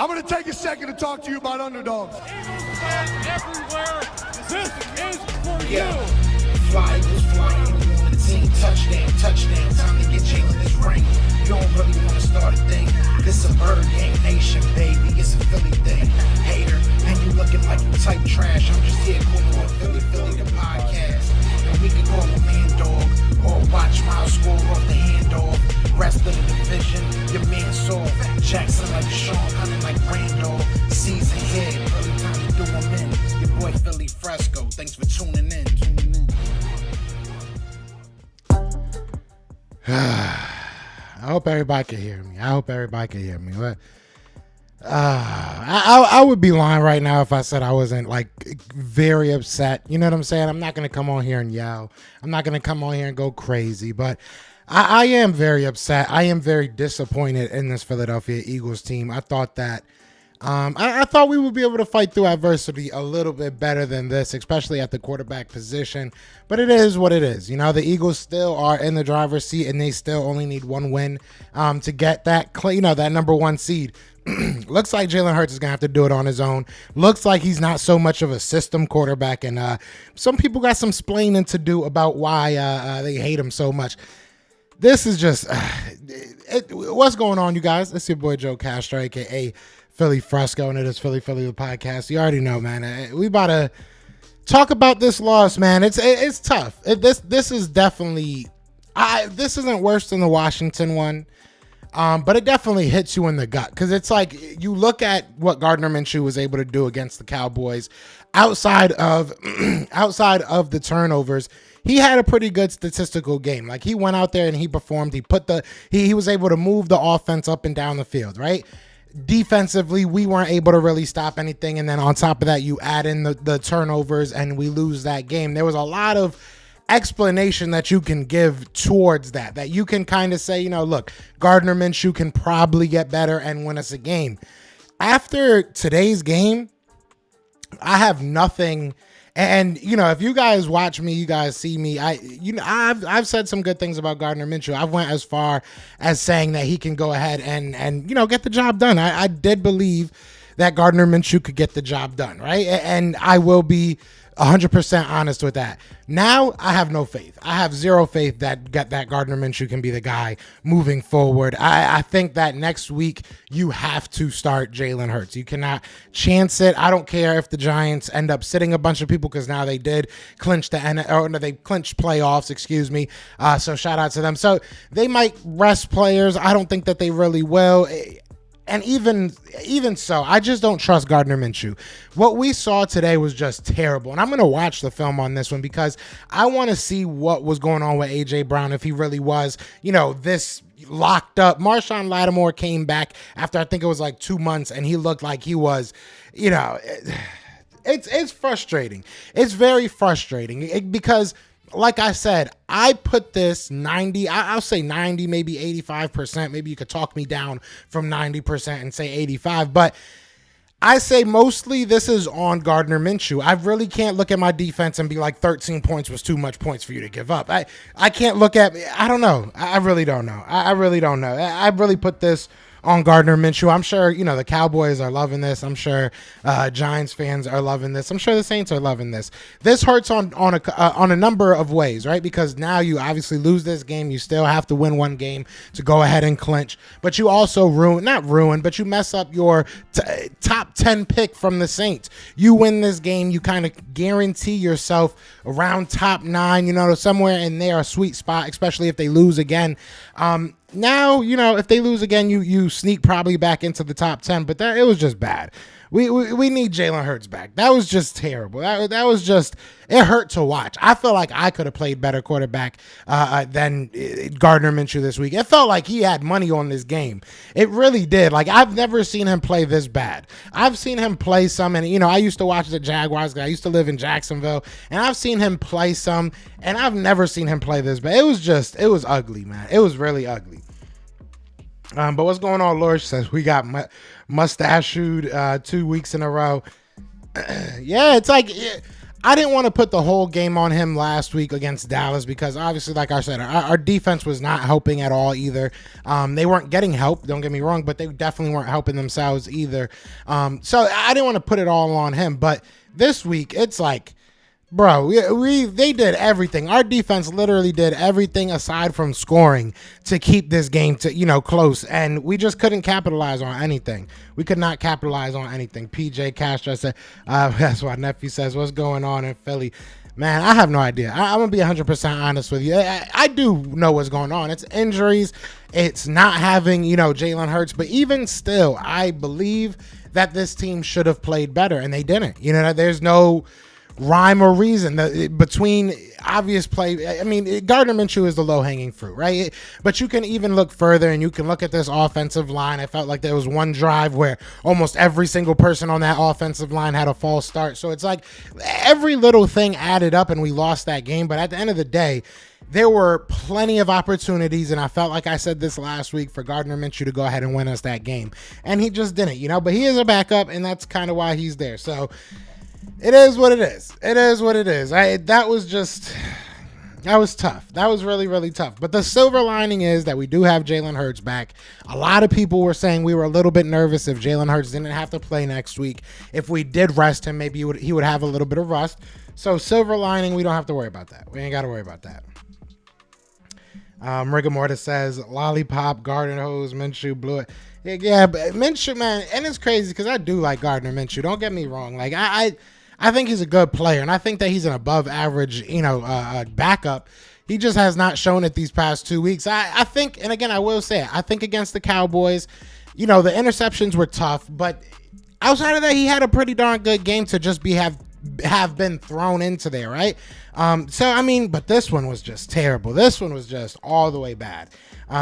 I'm going to take a second to talk to you about underdogs. Eagles fans everywhere, this is for Yeah. you. Fly Eagles, fly Eagles on the team. Touchdown, touchdown. Time to get Jalen this ring. You don't really want to start a thing. This a bird gang nation, baby. It's a Philly thing. Hater, and you looking like you type trash. I'm just here calling on Philly the podcast. And we can call a man dog or watch Miles score off the handoff. Rest of the division, your man soft. Jackson like Sean, hunting like Randolph. Season here, really time to do them in. Your boy Philly Fresco. Thanks for tuning in. I hope everybody can hear me. But, I would be lying right now if I said I wasn't like very upset. You know what I'm saying? I'm not going to come on here and yell. I'm not going to come on here and go crazy, but I am very upset. I am very disappointed in this Philadelphia Eagles team. I thought that I thought we would be able to fight through adversity a little bit better than this, especially at the quarterback position. But it is what it is. You know, the Eagles still are in the driver's seat, and they still only need one win to get that, that number one seed. Looks like Jalen Hurts is going to have to do it on his own. Looks like he's not so much of a system quarterback, and some people got some splaining to do about why they hate him so much. This is just what's going on, you guys. It's your boy Joe Castro, a.k.a. Philly Fresco, and it is Philly the podcast. You already know, man. We about to talk about this loss, man. It's tough. This is definitely this isn't worse than the Washington one, but it definitely hits you in the gut because it's like you look at what Gardner Minshew was able to do against the Cowboys outside of the turnovers. He had a pretty good statistical game. Like he went out there and he performed. He was able to move the offense up and down the field, right? Defensively, we weren't able to really stop anything. And then on top of that, you add in the turnovers and we lose that game. There was a lot of explanation that you can give towards that you can kind of say, look, Gardner Minshew can probably get better and win us a game. After today's game, I have nothing. And, if you guys watch me, you guys see me, I've said some good things about Gardner Minshew. I went as far as saying that he can go ahead and get the job done. I did believe that Gardner Minshew could get the job done, right? And I will be 100% honest with that. Now I have no faith. I have zero faith that Gardner Minshew can be the guy moving forward. I think that next week you have to start Jalen Hurts. You cannot chance it. I don't care if the Giants end up sitting a bunch of people because now they did clinch they clinched playoffs, excuse me. So shout out to them. So they might rest players. I don't think that they really will. And even so, I just don't trust Gardner Minshew. What we saw today was just terrible. And I'm going to watch the film on this one because I want to see what was going on with A.J. Brown, if he really was, this locked up. Marshawn Lattimore came back after I think it was like 2 months, and he looked like he was, it's frustrating. It's very frustrating because like I said, I put this 90, I'll say 90, maybe 85%. Maybe you could talk me down from 90% and say 85. But I say mostly this is on Gardner Minshew. I really can't look at my defense and be like 13 points was too much points for you to give up. I can't look at, I don't know. I really don't know. I really don't know. I really put this on Gardner Minshew. I'm sure, the Cowboys are loving this. I'm sure Giants fans are loving this. I'm sure the Saints are loving this. This hurts on a number of ways, right? Because now you obviously lose this game. You still have to win one game to go ahead and clinch. But you also but you mess up your top 10 pick from the Saints. You win this game, you kind of guarantee yourself around top 9, somewhere in there, a sweet spot, especially if they lose again. Now, if they lose again, you sneak probably back into the top 10, but it was just bad. We need Jalen Hurts back. That was just terrible. That was just, it hurt to watch. I feel like I could have played better quarterback than Gardner Minshew this week. It felt like he had money on this game. It really did. Like, I've never seen him play this bad. I've seen him play some, and, I used to watch the Jaguars. I used to live in Jacksonville, and I've seen him play some, and I've never seen him play this bad. It was ugly, man. It was really ugly. But what's going on, Lord? Says we got mustachioed 2 weeks in a row. Yeah, it's like I didn't want to put the whole game on him last week against Dallas because obviously, like I said, our defense was not helping at all either. They weren't getting help, don't get me wrong, but they definitely weren't helping themselves either. So I didn't want to put it all on him. But this week, it's like, bro, they did everything. Our defense literally did everything aside from scoring to keep this game to close, and we just couldn't capitalize on anything. We could not capitalize on anything. PJ Castro said, that's why nephew says, what's going on in Philly? Man, I have no idea. I'm going to be 100% honest with you. I do know what's going on. It's injuries. It's not having, Jalen Hurts. But even still, I believe that this team should have played better, and they didn't. There's no rhyme or reason between obvious play. I mean, Gardner Minshew is the low-hanging fruit, right? But you can even look further, and you can look at this offensive line. I felt like there was one drive where almost every single person on that offensive line had a false start. So it's like every little thing added up, and we lost that game. But at the end of the day, there were plenty of opportunities, and I felt like I said this last week, for Gardner Minshew to go ahead and win us that game. And he just didn't, But he is a backup, and that's kind of why he's there. So it is what it is. It is what it is. That was tough. That was really, really tough. But the silver lining is that we do have Jalen Hurts back. A lot of people were saying we were a little bit nervous if Jalen Hurts didn't have to play next week. If we did rest him, maybe he would have a little bit of rust. So silver lining, we don't have to worry about that. We ain't got to worry about that. Rigor Mortis says, lollipop, garden hose, Minshew blew it. Yeah, but Minshew, man, and it's crazy because I do like Gardner Minshew. Don't get me wrong. Like, I think he's a good player, and I think that he's an above average, backup. He just has not shown it these past 2 weeks. I think, and again, I will say it, I think against the Cowboys, the interceptions were tough, but outside of that, he had a pretty darn good game to just have been thrown into there, right? But this one was just terrible. This one was just all the way bad.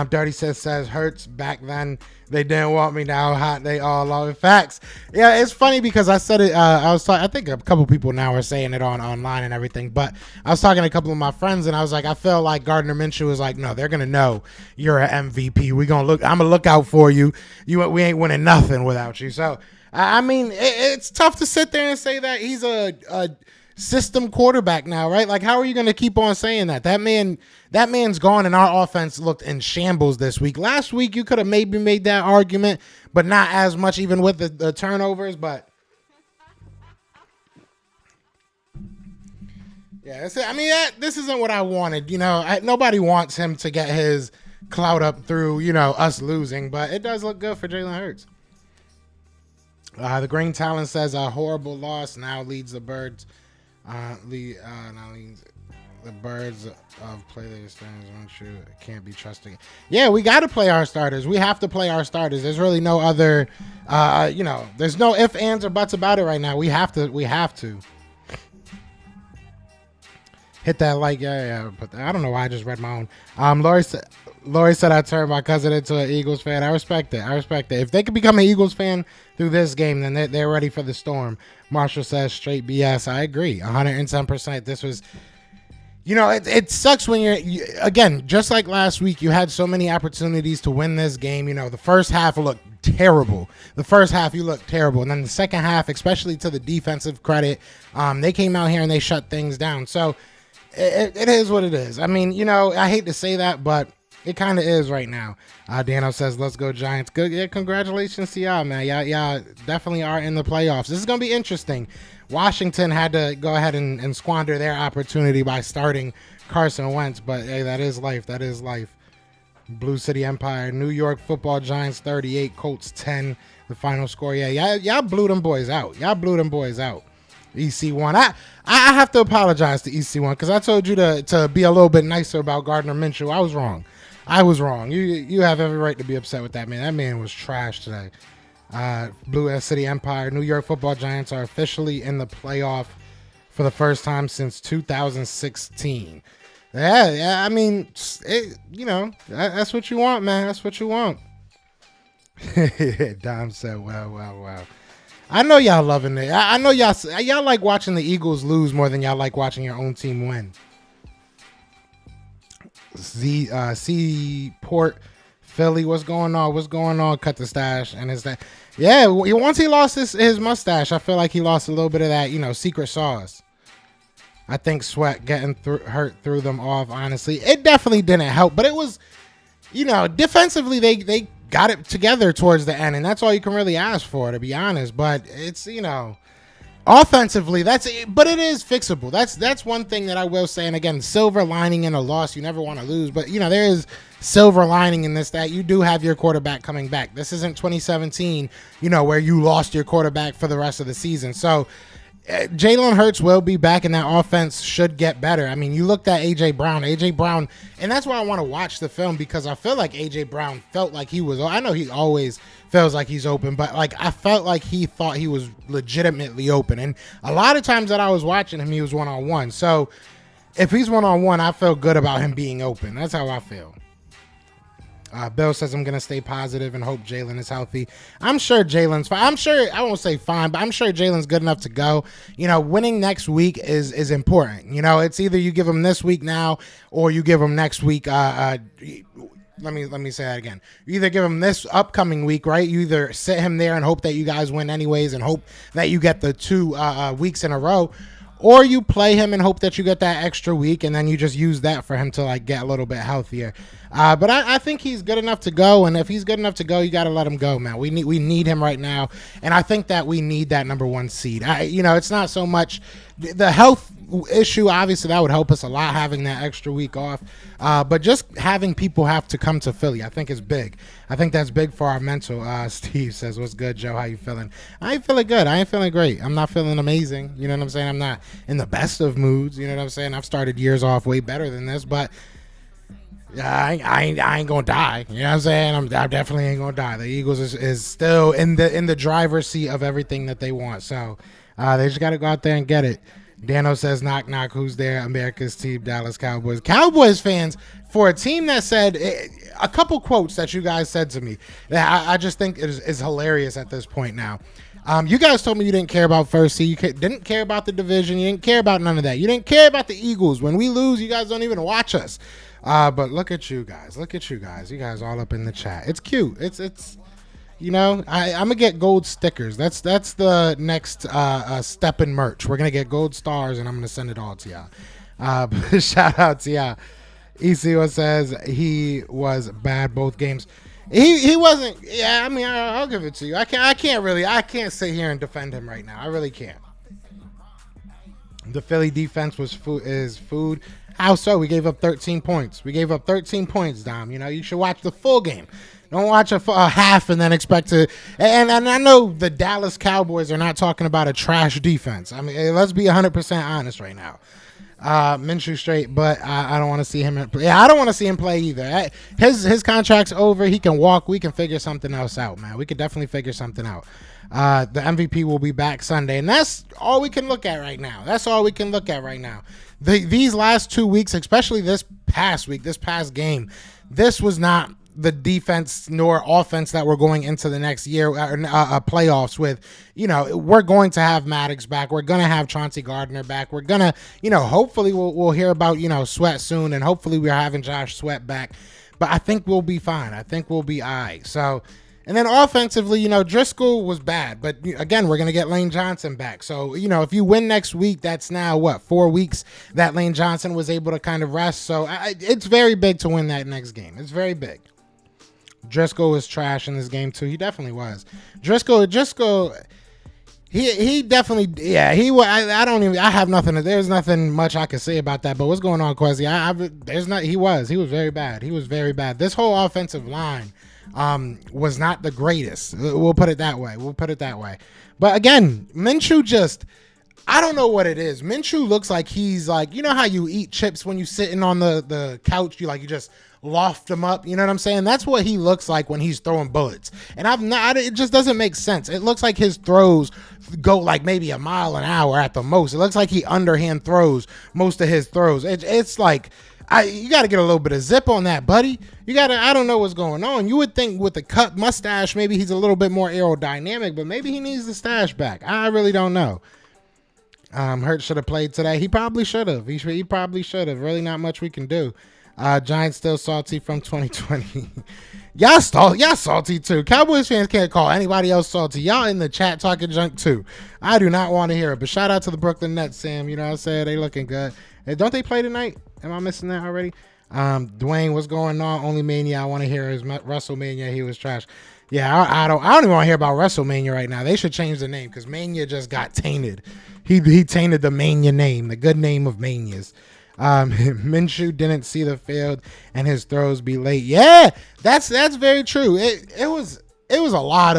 Dirty says Hurts back then. They didn't want me now. Hot they all love it. Facts. Yeah, it's funny because I said it. I think a couple people now are saying it online and everything. But I was talking to a couple of my friends and I was like, I feel like Gardner Minshew was like, no, they're gonna know you're an MVP. I'm gonna look out for you. We ain't winning nothing without you. So it's tough to sit there and say that he's a system quarterback now, right? Like, how are you going to keep on saying that? That man's gone, and our offense looked in shambles this week. Last week, you could have maybe made that argument, but not as much, even with the turnovers. But yeah, this isn't what I wanted. Nobody wants him to get his clout up through us losing, but it does look good for Jalen Hurts. The Green Talon says a horrible loss now leads the Birds. Now leads the Birds of play their starters. Can't be trusted. Yeah, we got to play our starters. We have to play our starters. There's really no other. There's no ifs, ands, or buts about it right now. We have to. Hit that like. Yeah. But I don't know why I just read my own. Lori said I turned my cousin into an Eagles fan. I respect it. If they could become an Eagles fan through this game, then they're ready for the storm. Marshall says straight BS. I agree, 110%. This was, it sucks when again, just like last week, you had so many opportunities to win this game. The first half looked terrible. And then the second half, especially to the defensive credit, they came out here and they shut things down. So it is what it is. I hate to say that, but it kind of is right now. Dano says, let's go Giants. Good. Yeah, congratulations to y'all, man. Y'all definitely are in the playoffs. This is going to be interesting. Washington had to go ahead and squander their opportunity by starting Carson Wentz, but hey, that is life. Blue City Empire, New York Football Giants 38, Colts 10, the final score. Yeah, y'all blew them boys out. EC1. I have to apologize to EC1 because I told you to be a little bit nicer about Gardner Minshew. I was wrong. You have every right to be upset with that man. That man was trash today. Blue City Empire, New York Football Giants are officially in the playoff for the first time since 2016. Yeah. That's what you want, man. That's what you want. Dom said, wow. I know y'all loving it. I know y'all like watching the Eagles lose more than y'all like watching your own team win. Seaport, Philly, what's going on? Cut the stash. And is that, yeah, once he lost his mustache, I feel like he lost a little bit of that, secret sauce. I think Sweat getting hurt threw them off, honestly. It definitely didn't help, but it was, defensively, they got it together towards the end, and that's all you can really ask for, to be honest. But it's, offensively, but it is fixable. That's one thing that I will say. And again, silver lining in a loss, you never want to lose, but there is silver lining in this, that you do have your quarterback coming back. This isn't 2017, where you lost your quarterback for the rest of the season. So Jalen Hurts will be back, and that offense should get better. I mean, you looked at A.J. Brown, and that's why I want to watch the film, because I feel like A.J. Brown felt like he was, I know he always feels like he's open, but I felt like he thought he was legitimately open. And a lot of times that I was watching him, he was one-on-one. So if he's one-on-one, I feel good about him being open. That's how I feel. Bill says, I'm going to stay positive and hope Jalen is healthy. I'm sure Jalen's fine. I'm sure, I won't say fine, but I'm sure Jalen's good enough to go. Winning next week is important. It's either you give him this week now or you give him next week. Let me say that again. You either give him this upcoming week, right? You either sit him there and hope that you guys win anyways and hope that you get the 2 weeks in a row, or you play him and hope that you get that extra week, and then you just use that for him to get a little bit healthier. But I think he's good enough to go, and if he's good enough to go, you got to let him go, man. We need him right now, and I think that we need that number 1 seed. It's not so much the health issue. Obviously, that would help us a lot, having that extra week off. But just having people have to come to Philly, I think is big. I think that's big for our mental. Steve says, what's good, Joe? How you feeling? I ain't feeling good. I ain't feeling great. I'm not feeling amazing. You know what I'm saying? I'm not in the best of moods. You know what I'm saying? I've started years off way better than this, but I ain't gonna die. You know what I'm saying? I definitely ain't gonna die. The Eagles is still in the driver's seat of everything that they want. So they just got to go out there and get it. Dano says, knock, knock, who's there? America's team, Dallas Cowboys. Cowboys fans, for a team that said a couple quotes that you guys said to me that I just think is hilarious at this point now. You guys told me you didn't care about first seed. You didn't care about the division. You didn't care about none of that. You didn't care about the Eagles. When we lose, you guys don't even watch us. But look at you guys. Look at you guys. You guys all up in the chat. It's cute. It's I'm gonna get gold stickers. That's the next step in merch. We're gonna get gold stars, and I'm gonna send it all to y'all. Shout out to y'all. ECO says he was bad both games. He wasn't. Yeah, I mean, I'll give it to you. I can't sit here and defend him right now. I really can't. The Philly defense is food. How so? We gave up 13 points. We gave up 13 points, Dom. You should watch the full game. Don't watch a half and then expect to. And I know the Dallas Cowboys are not talking about a trash defense. I mean, let's be 100% honest right now. Minshew straight, but I don't want to see him. I don't want to see him play either. His contract's over. He can walk. We can figure something else out, man. We could definitely figure something out. The MVP will be back Sunday, and that's all we can look at right now. That's all we can look at right now. These last 2 weeks, especially this past week, this past game, this was not the defense nor offense that we're going into the next year playoffs with. We're going to have Maddox back. We're going to have Chauncey Gardner back. We're going to, hopefully we'll hear about, Sweat soon, and hopefully we're having Josh Sweat back. But I think we'll be fine. I think we'll be all right. So, and then offensively, Driscoll was bad. But again, we're going to get Lane Johnson back. So, if you win next week, that's now, 4 weeks that Lane Johnson was able to kind of rest. So it's very big to win that next game. It's very big. Driscoll was trash in this game too. He definitely was. Driscoll. He definitely. Yeah. I have nothing. There's nothing much I can say about that. But what's going on, Quezzy? There's not. He was very bad. He was very bad. This whole offensive line was not the greatest. We'll put it that way. But again, Minshew I don't know what it is. Minshew looks like he's like, how you eat chips when you sitting on the couch, you just loft them up. You know what I'm saying? That's what he looks like when he's throwing bullets. And it just doesn't make sense. It looks like his throws go like maybe a mile an hour at the most. It looks like he underhand throws most of his throws. It's like, you got to get a little bit of zip on that, buddy. I don't know what's going on. You would think with the cut mustache, maybe he's a little bit more aerodynamic, but maybe he needs the stash back. I really don't know. Hurt should have played today. He probably should have. He probably should have. Really not much we can do. Giants still salty from 2020. Y'all salty too. Cowboys fans can't call anybody else salty. Y'all in the chat talking junk too. I do not want to hear it. But shout out to the Brooklyn Nets, Sam. You know what I'm saying? They looking good. Hey, don't they play tonight? Am I missing that already? Dwayne, what's going on? Only Mania I want to hear is WrestleMania. He was trash. Yeah, I don't even want to hear about WrestleMania right now. They should change the name because Mania just got tainted. He tainted the Mania name, the good name of Manias. Minshew didn't see the field and his throws be late. Yeah, that's very true. It was a lot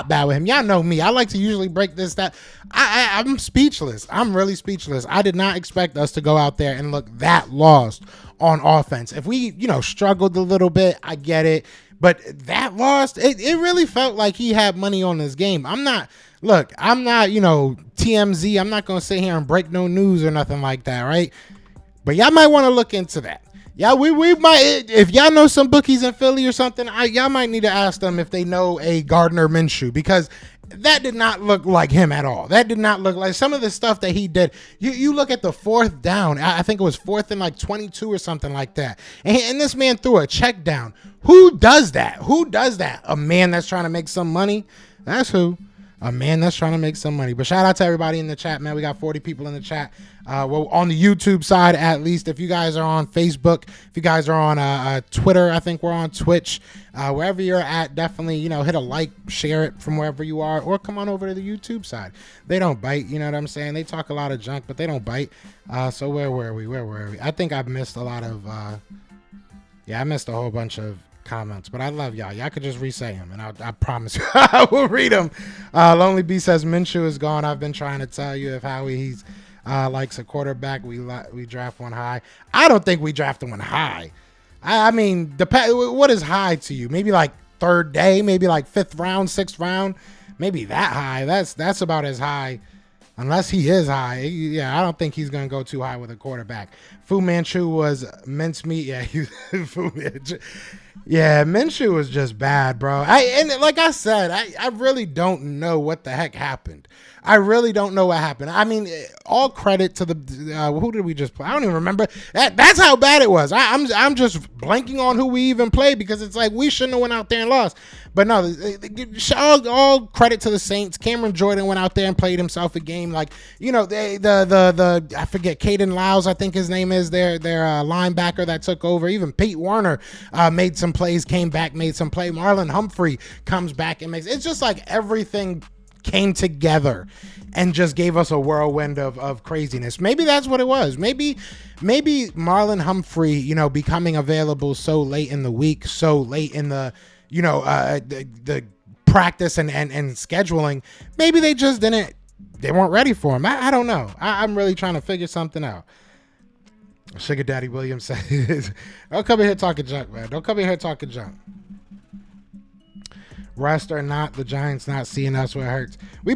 bad with him. Y'all know me. I like to usually break this that. I'm speechless. I'm really speechless. I did not expect us to go out there and look that lost on offense. If we, struggled a little bit, I get it. But that lost, it really felt like he had money on this game. I'm not, TMZ. I'm not going to sit here and break no news or nothing like that, right? But y'all might want to look into that. Yeah, we might, if y'all know some bookies in Philly or something, y'all might need to ask them if they know a Gardner Minshew, because that did not look like him at all. That did not look like some of the stuff that he did. You look at the fourth down. I think it was 4th and like 22 or something like that. And this man threw a check down. Who does that? Who does that? A man that's trying to make some money? That's who. A man that's trying to make some money. But shout out to everybody in the chat, man. We got 40 people in the chat. Well, on the YouTube side, at least. If you guys are on Facebook, if you guys are on Twitter, I think we're on Twitch. Wherever you're at, definitely, hit a like, share it from wherever you are, or come on over to the YouTube side. They don't bite, you know what I'm saying? They talk a lot of junk, but they don't bite. So where were we? I think I've missed a lot of, I missed a whole bunch of comments, but I love y'all could just re-say them and I promise you I will read them. Lonely B says Minshew is gone. I've been trying to tell you if Howie likes a quarterback, we draft one high. I don't think we drafted one high. I mean, what is high to you? Maybe like 3rd day, maybe like 5th round, 6th round, maybe that high. That's about as high. Unless he is high. Yeah, I don't think he's going to go too high with a quarterback. Fu Manchu was mincemeat. Yeah, Minshew was just bad, bro. And like I said, I really don't know what the heck happened. I really don't know what happened. I mean, all credit to the who did we just play? I don't even remember. That's how bad it was. I'm just blanking on who we even played, because it's like we shouldn't have went out there and lost. But no, all credit to the Saints. Cameron Jordan went out there and played himself a game. Like, the I forget, Caden Lyles, I think his name is, their linebacker that took over. Even Pete Warner made some plays, came back, made some play. Marlon Humphrey comes back and makes. It's just like everything came together and just gave us a whirlwind of craziness. Maybe that's what it was. Maybe Marlon Humphrey, becoming available so late in the week, so late in the, the practice and scheduling, maybe they just they weren't ready for him. I don't know. I'm really trying to figure something out. Sugar Daddy Williams says, don't come in here talking junk, man. Don't come in here talking junk. Rest or not, the Giants not seeing us where it hurts. We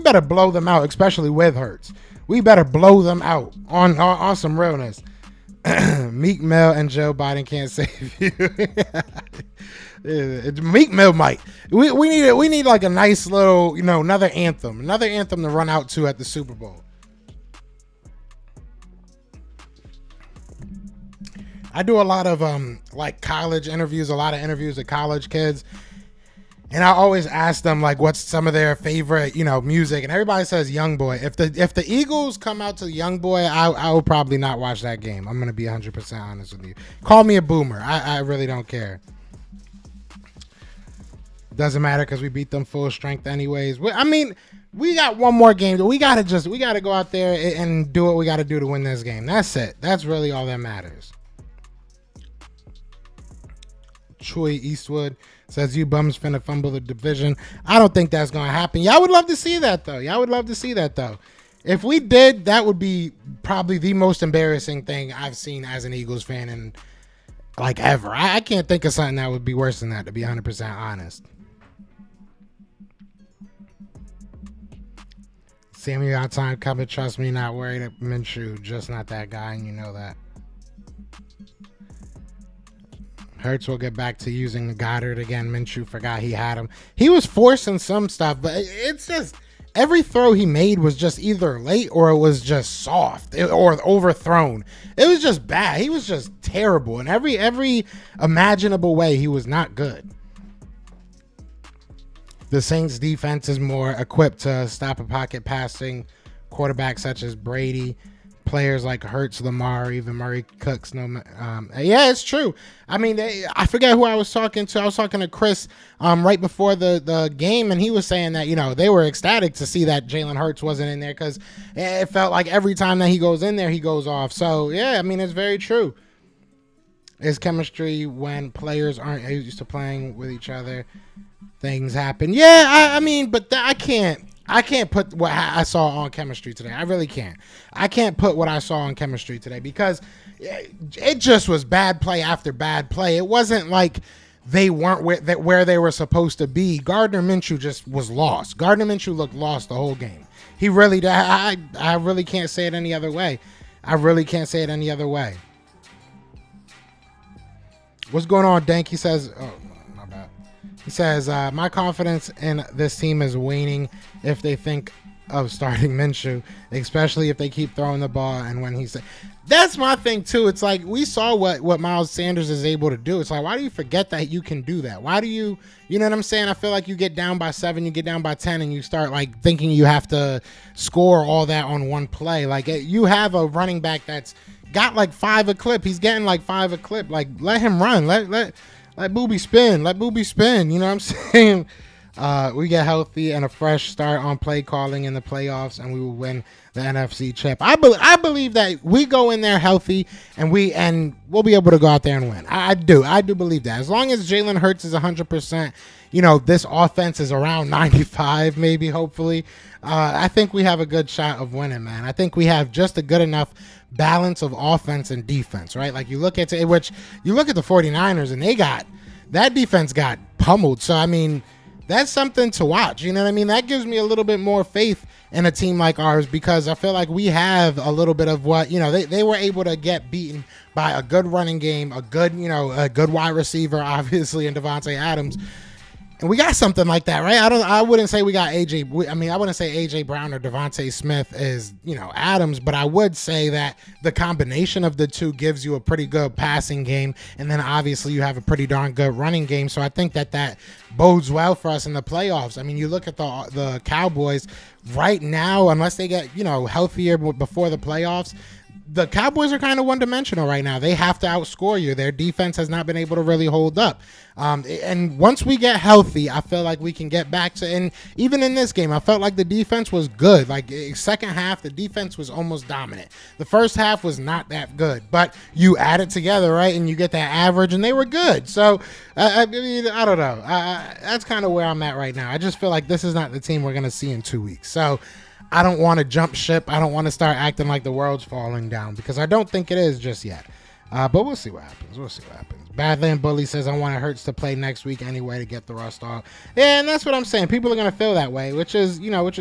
better blow them out, especially with Hurts. We better blow them out on some realness. Meek Mill and Joe Biden can't save you. Meek Mill might. We need like a nice little, another anthem to run out to at the Super Bowl. I do a lot of like college interviews, a lot of interviews with college kids. And I always ask them like what's some of their favorite, music, and everybody says Youngboy. If the Eagles come out to Youngboy, I will probably not watch that game. I'm gonna be 100% honest with you. Call me a boomer. I really don't care. Doesn't matter because we beat them full strength anyways. I mean, we got one more game. We gotta go out there and do what we gotta do to win this game. That's it. That's really all that matters. Troy Eastwood says you bums finna fumble the division. I don't think that's gonna happen. Y'all would love to see that though. If we did, that would be probably the most embarrassing thing I've seen as an Eagles fan in like ever. I can't think of something that would be worse than that, to be 100% honest. Sammy, got time coming. Trust me, not worried at Minshew. Just not that guy, and you know that. Hurts will get back to using Goddard again. Minshew forgot he had him. He was forcing some stuff, but it's just, every throw he made was just either late or it was just soft or overthrown. It was just bad. He was just terrible in every imaginable way. He was not good. The Saints defense is more equipped to stop a pocket passing quarterbacks such as Brady, players like Hurts, Lamar, even Murray, Cooks. Yeah, it's true. I mean, I forget who I was talking to. I was talking to Chris right before the game, and he was saying that, you know, they were ecstatic to see that Jalen Hurts wasn't in there because it felt like every time that he goes in there, he goes off. So, yeah, I mean, it's very true. It's chemistry when players aren't used to playing with each other. Things happen. Yeah, I mean, but I can't put what I saw on chemistry today. I really can't. I can't put what I saw on chemistry today because it just was bad play after bad play. It wasn't like they weren't where they were supposed to be. Gardner Minshew just was lost. Gardner Minshew looked lost the whole game. He really did. I really can't say it any other way. I really can't say it any other way. What's going on, Dank? He says, oh, my bad. He says, my confidence in this team is waning if they think of starting Minshew, especially if they keep throwing the ball. And when he said, that's my thing too. It's like, we saw what Miles Sanders is able to do. It's like, why do you forget that you can do that? Why do you know what I'm saying? I feel like you get down by 7, you get down by 10, and you start like thinking you have to score all that on one play. Like, you have a running back that's got like 5 a clip. He's getting like 5 a clip. Like, let him run. Let Booby spin. Let Booby spin. You know what I'm saying? We get healthy and a fresh start on play calling in the playoffs, and we will win the NFC chip. I believe that we go in there healthy, and we'll be able to go out there and win. I do believe that. As long as Jalen Hurts is 100%, you know, this offense is around 95, maybe, hopefully. I think we have a good shot of winning, man. I think we have just a good enough balance of offense and defense, right? Like, you look at the 49ers, and that defense got pummeled. So, I mean, that's something to watch. You know what I mean? That gives me a little bit more faith in a team like ours because I feel like we have a little bit of what, you know, they were able to get beaten by a good running game, a good wide receiver, obviously, in Devontae Adams. And we got something like that, right? I wouldn't say we got AJ. I mean, I wouldn't say AJ Brown or Devontae Smith is, you know, Adams, but I would say that the combination of the two gives you a pretty good passing game, and then obviously you have a pretty darn good running game. So I think that bodes well for us in the playoffs. I mean, you look at the Cowboys right now, unless they get, you know, healthier before the playoffs. The Cowboys are kind of one-dimensional right now. They have to outscore you. Their defense has not been able to really hold up. And once we get healthy, I feel like we can get back to, and even in this game, I felt like the defense was good. Like, second half, the defense was almost dominant. The first half was not that good, but you add it together, right, and you get that average, and they were good. So, I mean, I don't know. That's kind of where I'm at right now. I just feel like this is not the team we're going to see in 2 weeks. So, I don't want to jump ship. I don't want to start acting like the world's falling down because I don't think it is just yet. But we'll see what happens. Badland Bully says, I want Hurts to play next week anyway to get the rust off. Yeah, and that's what I'm saying. People are going to feel that way, which is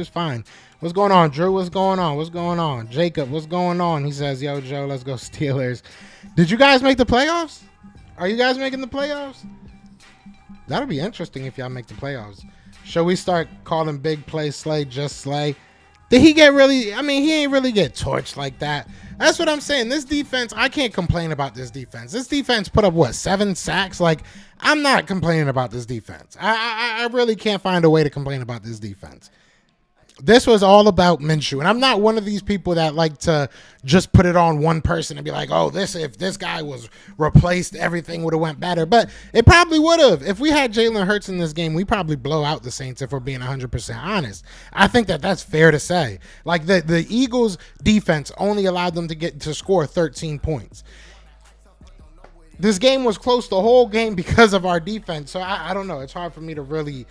fine. What's going on, Drew? What's going on? Jacob, what's going on? He says, yo, Joe, let's go Steelers. Did you guys make the playoffs? Are you guys making the playoffs? That'll be interesting if y'all make the playoffs. Shall we start calling big play Slay just Slay? Did he get really, I mean, he ain't really get torched like that. That's what I'm saying. This defense, I can't complain about this defense. This defense put up, 7 sacks? Like, I'm not complaining about this defense. I really can't find a way to complain about this defense. This was all about Minshew. And I'm not one of these people that like to just put it on one person and be like, oh, if this guy was replaced, everything would have went better. But it probably would have. If we had Jalen Hurts in this game, we probably blow out the Saints if we're being 100% honest. I think that's fair to say. Like, the Eagles defense only allowed them to score 13 points. This game was close the whole game because of our defense. So I don't know. It's hard for me to really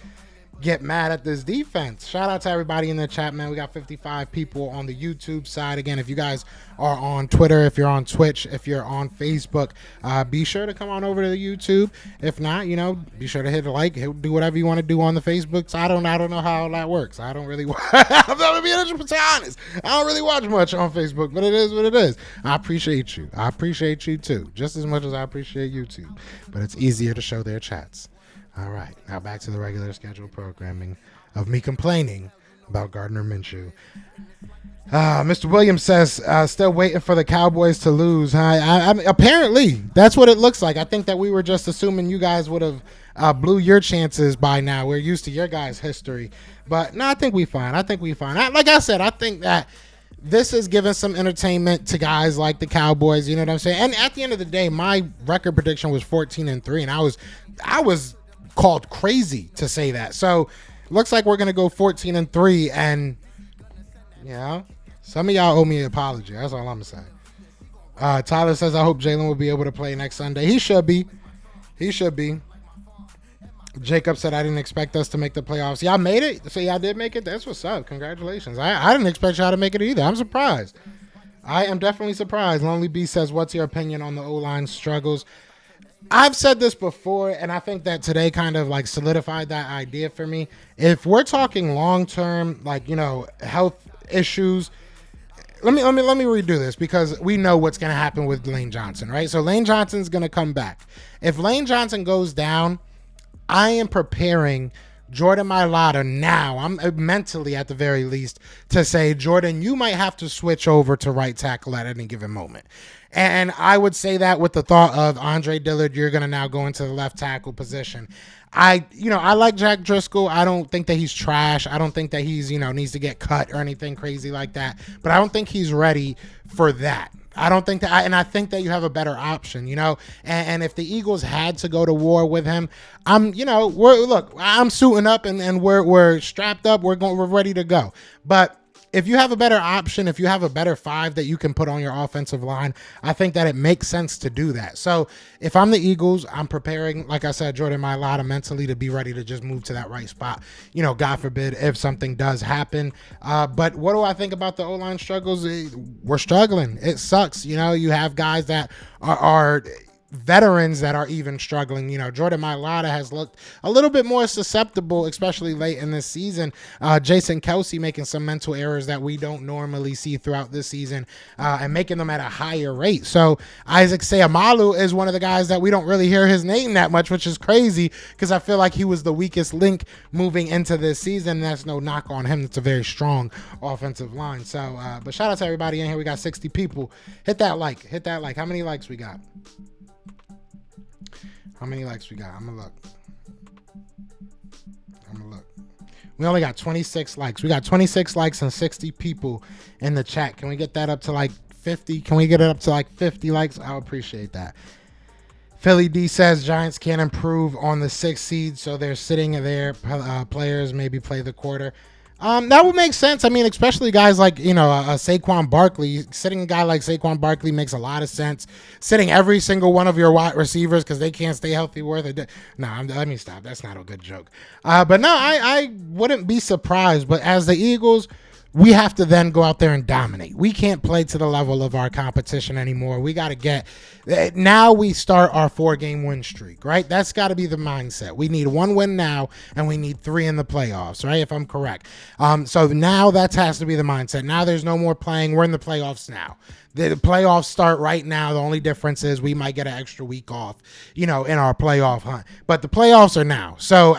get mad at this defense. Shout out to everybody in the chat, man. We got 55 people on the YouTube side. Again, if you guys are on Twitter, if you're on Twitch, if you're on Facebook, be sure to come on over to the YouTube. If not, be sure to hit a like, do whatever you want to do on the Facebooks. I don't know how that works. I don't really I'm gonna be 100% honest. I don't really watch much on Facebook, but it is what it is. I appreciate you. I appreciate you too, just as much as I appreciate YouTube. But it's easier to show their chats. All right, now back to the regular scheduled programming of me complaining about Gardner Minshew. Mr. Williams says, still waiting for the Cowboys to lose. Apparently, that's what it looks like. I think that we were just assuming you guys would have blew your chances by now. We're used to your guys' history. But, no, I think we fine. Like I said, I think that this is giving some entertainment to guys like the Cowboys. You know what I'm saying? And at the end of the day, my record prediction was 14-3, and I was called crazy to say that. So, looks like we're going to go 14-3, and, you know, some of y'all owe me an apology. That's all I'm saying. Tyler says, I hope Jalen will be able to play next Sunday. He should be. Jacob said, I didn't expect us to make the playoffs. Y'all made it? So y'all did make it? That's what's up. Congratulations. I didn't expect y'all to make it either. I'm surprised. I am definitely surprised. Lonely B says, what's your opinion on the O-line struggles? I've said this before, and I think that today kind of like solidified that idea for me. If we're talking long-term, like, you know, health issues, let me redo this because we know what's going to happen with Lane Johnson, right? So Lane Johnson's going to come back. If Lane Johnson goes down, I am preparing Jordan Mailata now. I'm mentally, at the very least, to say, Jordan, you might have to switch over to right tackle at any given moment. And I would say that with the thought of Andre Dillard, you're going to now go into the left tackle position. I like Jack Driscoll. I don't think that he's trash. I don't think that he's, needs to get cut or anything crazy like that. But I don't think he's ready for that. I don't think that, and I think that you have a better option, and if the Eagles had to go to war with him, I'm suiting up and we're strapped up. We're ready to go. But if you have a better option, if you have a better five that you can put on your offensive line, I think that it makes sense to do that. So if I'm the Eagles, I'm preparing, like I said, Jordan Mailata mentally to be ready to just move to that right spot. God forbid if something does happen. But what do I think about the O-line struggles? We're struggling. It sucks. You have guys that are veterans that are even struggling. Jordan Mailata has looked a little bit more susceptible, especially late in this season. Jason Kelce making some mental errors that we don't normally see throughout this season, and making them at a higher rate. So Isaac Seumalo is one of the guys that we don't really hear his name that much, which is crazy because I feel like he was the weakest link moving into this season. That's no knock on him. It's a very strong offensive line. So, but shout out to everybody in here. We got 60 people. Hit that like. How many likes we got? How many likes we got? I'm gonna look. We only got 26 likes. We got 26 likes and 60 people in the chat. Can we get that up to like 50? Can we get it up to like 50 likes? I'll appreciate that. Philly D says Giants can't improve on the 6th seed, so they're sitting there. Players maybe play the quarter. That would make sense. I mean, especially guys like, Saquon Barkley. Sitting a guy like Saquon Barkley makes a lot of sense. Sitting every single one of your wide receivers because they can't stay healthy worth it. No, let me stop. That's not a good joke. But no, I wouldn't be surprised. But as the Eagles, we have to then go out there and dominate. We can't play to the level of our competition anymore. We got to get – now we start our 4-game win streak, right? That's got to be the mindset. We need 1 win now, and we need 3 in the playoffs, right, if I'm correct. So now that has to be the mindset. Now there's no more playing. We're in the playoffs now. The playoffs start right now. The only difference is we might get an extra week off, in our playoff hunt. But the playoffs are now. So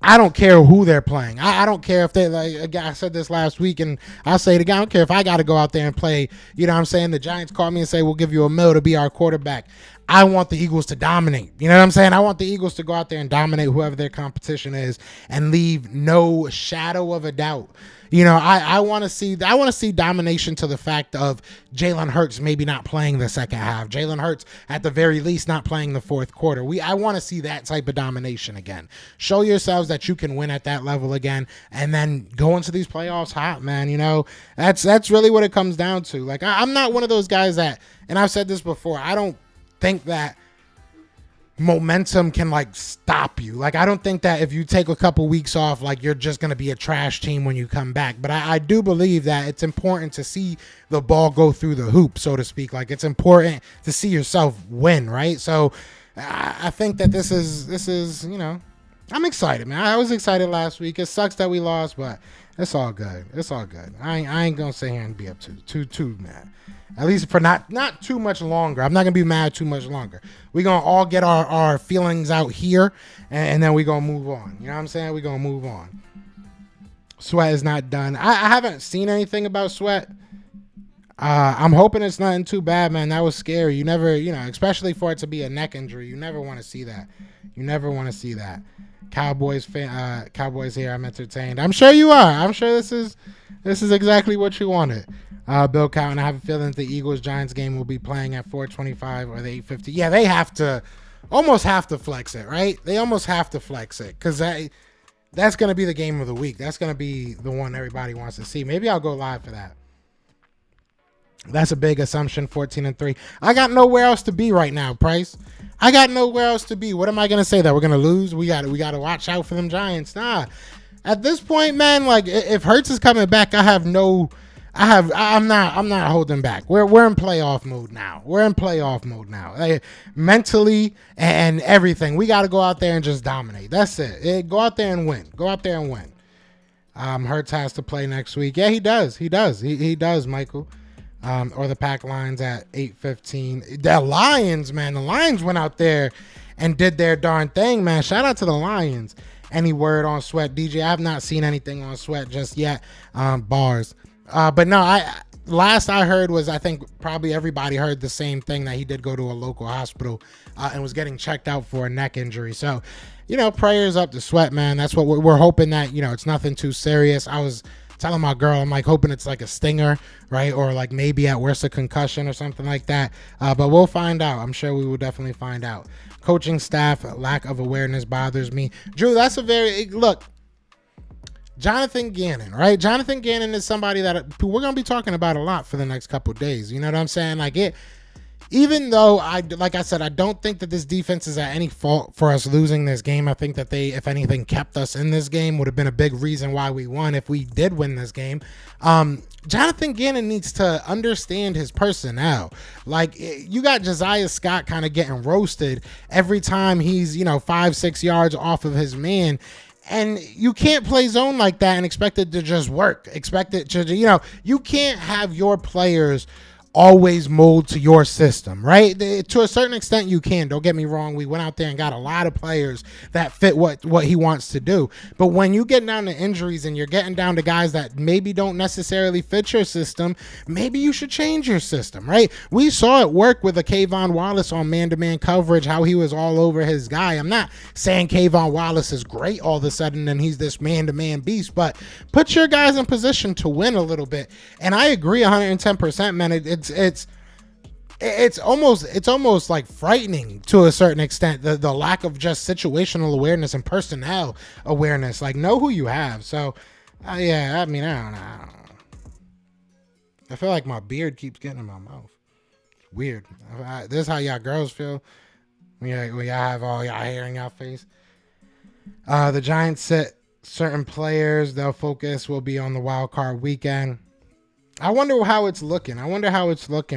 I don't care who they're playing. I don't care if they, like I said this last week, and I'll say it again. I don't care if I got to go out there and play. You know what I'm saying? The Giants call me and say, we'll give you $1 million to be our quarterback. I want the Eagles to dominate. You know what I'm saying? I want the Eagles to go out there and dominate whoever their competition is and leave no shadow of a doubt. I want to see domination to the fact of Jalen Hurts maybe not playing the second half. Jalen Hurts at the very least not playing the fourth quarter. I want to see that type of domination again. Show yourselves that you can win at that level again, and then go into these playoffs hot, man. That's really what it comes down to. Like I'm not one of those guys that, and I've said this before, I don't think that momentum can stop you. I don't think that if you take a couple weeks off, you're just going to be a trash team when you come back. But I do believe that it's important to see the ball go through the hoop, so to speak. It's important to see yourself win, right? So I think that this is, I'm excited, man. I was excited last week. It sucks that we lost, but it's all good. It's all good. I ain't going to sit here and be up too mad. At least for not too much longer. I'm not going to be mad too much longer. We're going to all get our feelings out here, and then we're going to move on. You know what I'm saying? We're going to move on. Sweat is not done. I haven't seen anything about Sweat. I'm hoping it's nothing too bad, man. That was scary. You never, especially for it to be a neck injury, you never want to see that. You never want to see that. Cowboys here. I'm entertained. I'm sure you are. I'm sure this is exactly what you wanted. Bill Cowton, I have a feeling that the Eagles-Giants game will be playing at 4:25 or the 8:50. Yeah, they almost have to flex it, right? They almost have to flex it because that's going to be the game of the week. That's going to be the one everybody wants to see. Maybe I'll go live for that. That's a big assumption, 14-3. I got nowhere else to be right now, Price. I got nowhere else to be. What am I going to say? That we're going to lose? We got to watch out for them Giants. Nah. At this point, man, like if Hurts is coming back, I'm not holding back. We're in playoff mode now. Like, mentally and everything. We got to go out there and just dominate. That's it. Go out there and win. Hurts has to play next week. Yeah, he does. He does, Michael. Or the Pack Lions at 8:15. The Lions, man. The Lions went out there and did their darn thing, man. Shout out to the Lions. Any word on Sweat, DJ? I have not seen anything on Sweat just yet. Bars. But no, last I heard was, I think probably everybody heard the same thing, that he did go to a local hospital and was getting checked out for a neck injury. So, prayers up to Sweat, man. That's what we're hoping, that, it's nothing too serious. I was telling my girl, I'm like hoping it's like a stinger, right? Or like maybe at worst a concussion or something like that. But we'll find out. I'm sure we will definitely find out. Coaching staff lack of awareness bothers me. Drew, that's look, Jonathan Gannon, right? Jonathan Gannon is somebody that we're going to be talking about a lot for the next couple of days. You know what I'm saying? Even though like I said, I don't think that this defense is at any fault for us losing this game. I think that they, if anything, kept us in this game. Would have been a big reason why we won if we did win this game. Jonathan Gannon needs to understand his personnel. Like, you got Josiah Scott kind of getting roasted every time he's, 5-6 yards off of his man. And you can't play zone like that and expect it to just work. Expect it to, you can't have your players always mold to your system, right? To a certain extent, you can. Don't get me wrong. We went out there and got a lot of players that fit what he wants to do. But when you get down to injuries and you're getting down to guys that maybe don't necessarily fit your system, maybe you should change your system, right? We saw it work with a Kayvon Wallace on man-to-man coverage, how he was all over his guy. I'm not saying Kayvon Wallace is great all of a sudden and he's this man-to-man beast, but put your guys in position to win a little bit. And I agree 110%, man. It's almost like frightening to a certain extent, the lack of just situational awareness and personnel awareness. Like, know who you have. So yeah, I don't know. I feel like my beard keeps getting in my mouth. It's weird. This is how y'all girls feel when y'all have all y'all hair in y'all face. The Giants sit certain players. Their focus will be on the wild card weekend. I wonder how it's looking.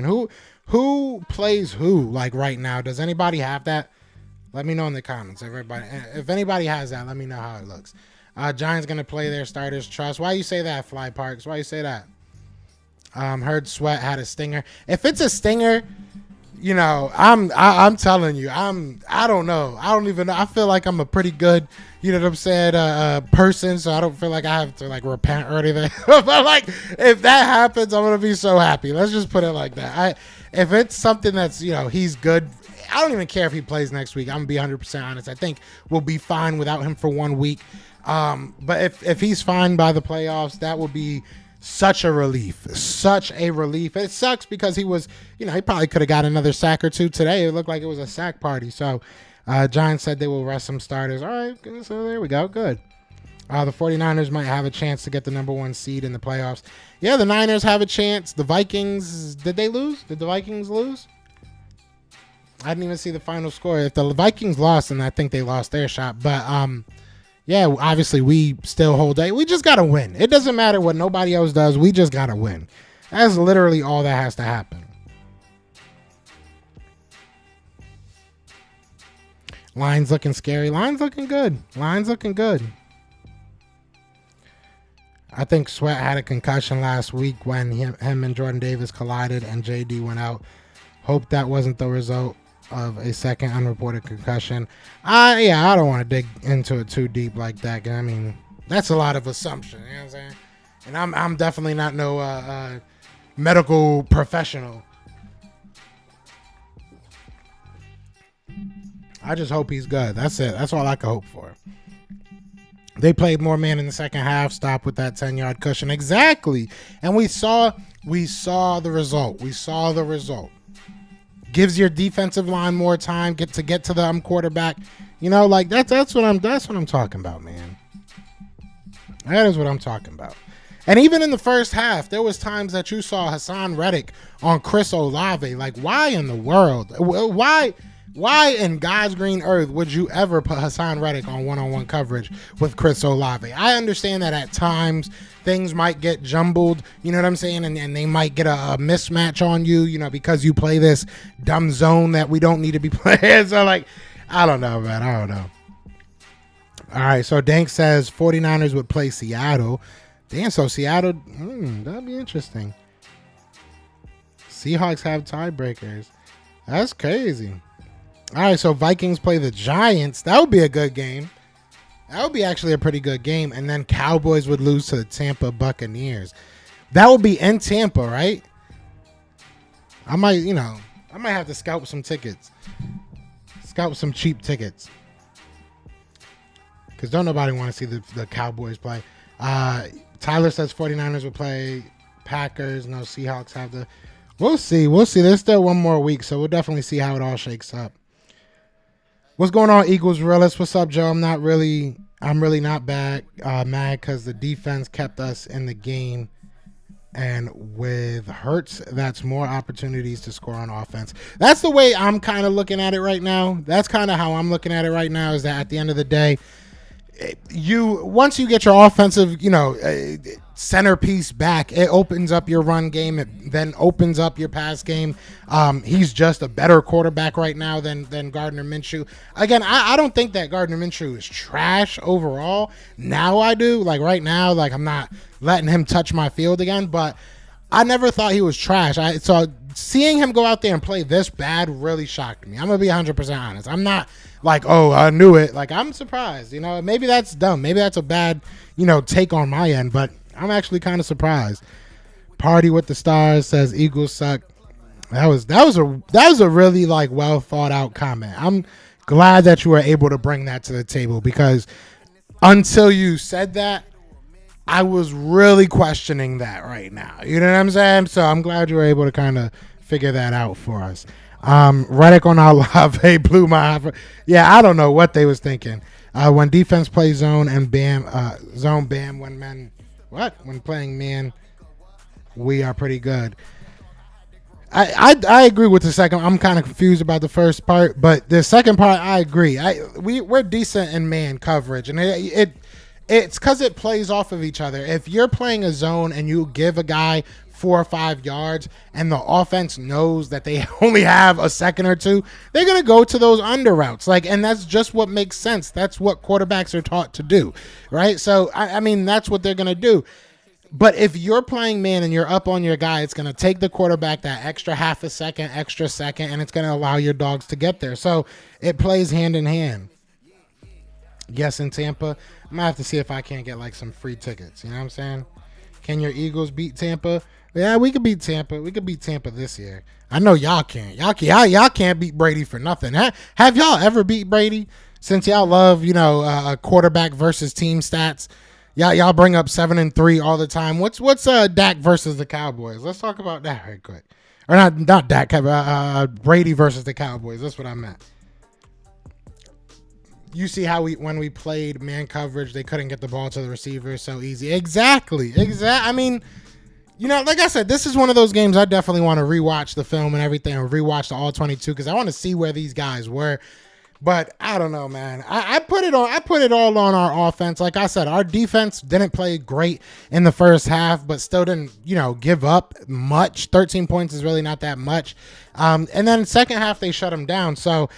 Who plays who, like, right now? Does anybody have that? Let me know in the comments. If anybody has that, let me know how it looks. Giants going to play their starters trust. Why you say that, Fly Parks? Why you say that? Heard Sweat had a stinger. If it's a stinger, I'm telling you, I don't know. I don't even know. I feel like I'm a pretty good, person, so I don't feel like I have to like repent or anything. But like, if that happens, I'm gonna be so happy. Let's just put it like that. If it's something that's, he's good, I don't even care if he plays next week. I'm gonna be 100% honest. I think we'll be fine without him for 1 week. But if he's fine by the playoffs, that will be such a relief. It sucks because he was, he probably could have got another sack or two today. It looked like it was a sack party. So Giants said they will rest some starters. All right, so there we go. Good. The 49ers might have a chance to get the number 1 seed in the playoffs. Yeah, the Niners have a chance. The Vikings, did they lose? Did the Vikings lose? I didn't even see the final score. If the Vikings lost, then I think they lost their shot. But yeah, obviously we still hold that. We just got to win. It doesn't matter what nobody else does. We just got to win. That's literally all that has to happen. Line's looking scary. Line's looking good. I think Sweat had a concussion last week when him and Jordan Davis collided and JD went out. Hope that wasn't the result of a second unreported concussion. I don't want to dig into it too deep like that. That's a lot of assumption. You know what I'm saying? And I'm definitely not no medical professional. I just hope he's good. That's it. That's all I can hope for. They played more man in the second half. Stop with that 10-yard cushion. Exactly. And we saw the result. We saw the result. Gives your defensive line more time get to the quarterback. You know, like that's what I'm talking about, man. That is what I'm talking about. And even in the first half, there was times that you saw Hassan Reddick on Chris Olave. Like, why in the world? Why in God's green earth would you ever put Hassan Reddick on one-on-one coverage with Chris Olave? I understand that at times things might get jumbled, you know what I'm saying? And they might get a mismatch on you, you know, because you play this dumb zone that we don't need to be playing. So, like, I don't know, man. I don't know. All right, so Dank says 49ers would play Seattle. Damn, so Seattle, that'd be interesting. Seahawks have tiebreakers. That's crazy. All right, so Vikings play the Giants. That would be a good game. That would be actually a pretty good game. And then Cowboys would lose to the Tampa Buccaneers. That would be in Tampa, right? I might have to scalp some tickets. Scalp some cheap tickets. Because don't nobody want to see the Cowboys play. Tyler says 49ers will play Packers. No, Seahawks have the... We'll see. There's still one more week, so we'll definitely see how it all shakes up. What's going on, Eagles Realist? What's up, Joe? I'm really not mad because the defense kept us in the game. And with Hurts, that's more opportunities to score on offense. That's the way I'm kind of looking at it right now. That's kind of how I'm looking at it right now, is that at the end of the day, once you get your offensive, centerpiece back, it opens up your run game. It then opens up your pass game. He's just a better quarterback right now than Gardner Minshew. Again, I don't think that Gardner Minshew is trash overall. Now I do. Like right now, like I'm not letting him touch my field again, but I never thought he was trash. So seeing him go out there and play this bad really shocked me. I'm going to be 100% honest. I'm not like, oh, I knew it. Like, I'm surprised. Maybe that's dumb. Maybe that's a bad, take on my end, but I'm actually kind of surprised. Party with the Stars says Eagles suck. That was a really like well thought out comment. I'm glad that you were able to bring that to the table, because until you said that, I was really questioning that right now. You know what I'm saying? So I'm glad you were able to kind of figure that out for us. Reddick on Olave blew my... Yeah, I don't know what they was thinking. When defense plays zone and zone bam, when men... What? When playing man, we are pretty good. I agree with the second. I'm kind of confused about the first part, but the second part, I agree. We're decent in man coverage, and it's because it plays off of each other. If you're playing a zone and you give a guy 4 or 5 yards and the offense knows that they only have a second or two, they're going to go to those under routes. And that's just what makes sense. That's what quarterbacks are taught to do, right? So, I mean, that's what they're going to do. But if you're playing man and you're up on your guy, it's going to take the quarterback that extra half a second, extra second, and it's going to allow your dogs to get there. So it plays hand in hand. Yes, in Tampa. I'm going to have to see if I can't get like some free tickets. You know what I'm saying? Can your Eagles beat Tampa? Yeah, we could beat Tampa. We could beat Tampa this year. I know y'all can't. Y'all can't beat Brady for nothing. Have y'all ever beat Brady? Since y'all love, a quarterback versus team stats. Y'all bring up 7-3 all the time. What's Dak versus the Cowboys? Let's talk about that right quick. Or not Dak, Brady versus the Cowboys. That's what I meant. You see how when we played man coverage, they couldn't get the ball to the receiver so easy. Exactly. I mean, like I said, this is one of those games I definitely want to rewatch the film and everything, or rewatch the all 22, because I want to see where these guys were. But I don't know, man. I put it all on our offense. Like I said, our defense didn't play great in the first half, but still didn't, give up much. 13 points is really not that much. And then second half, they shut them down. So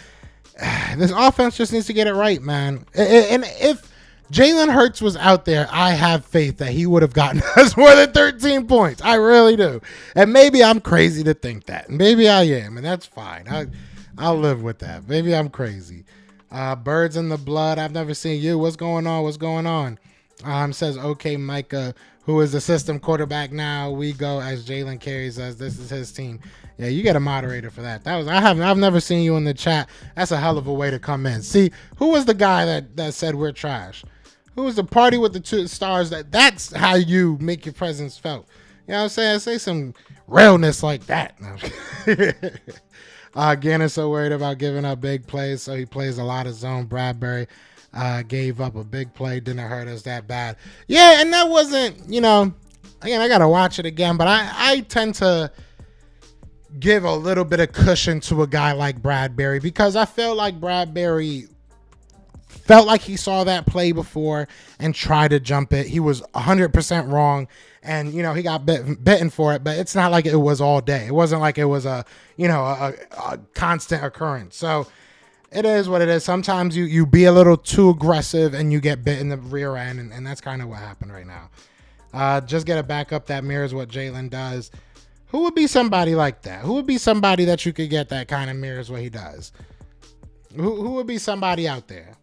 this offense just needs to get it right, man. And if Jalen Hurts was out there, I have faith that he would have gotten us more than 13 points. I really do. And maybe I'm crazy to think that. Maybe I am, and that's fine. I'll live with that. Maybe I'm crazy. Birds in the blood. I've never seen you. What's going on? Says, okay, Micah, who is the system quarterback now. We go as Jalen carries us. This is his team. Yeah, you get a moderator for that. I've never seen you in the chat. That's a hell of a way to come in. See, who was the guy that said we're trash? Who was the party with the 2 stars? That's how you make your presence felt. You know what I'm saying? Say some realness like that. Gann is so worried about giving up big plays, so he plays a lot of zone. Bradbury gave up a big play, didn't hurt us that bad. Yeah, and that wasn't, again, I got to watch it again, but I tend to give a little bit of cushion to a guy like Bradbury because I feel like Bradbury felt like he saw that play before and tried to jump it. He was 100% wrong, and he got bitten for it, but it's not like it was all day. It wasn't like it was a constant occurrence. So it is what it is. Sometimes you be a little too aggressive and you get bit in the rear end, and that's kind of what happened right now. Just get a backup that mirrors what Jalen does. Who would be somebody like that? Who would be somebody that you could get that kind of mirrors what he does? Who would be somebody out there?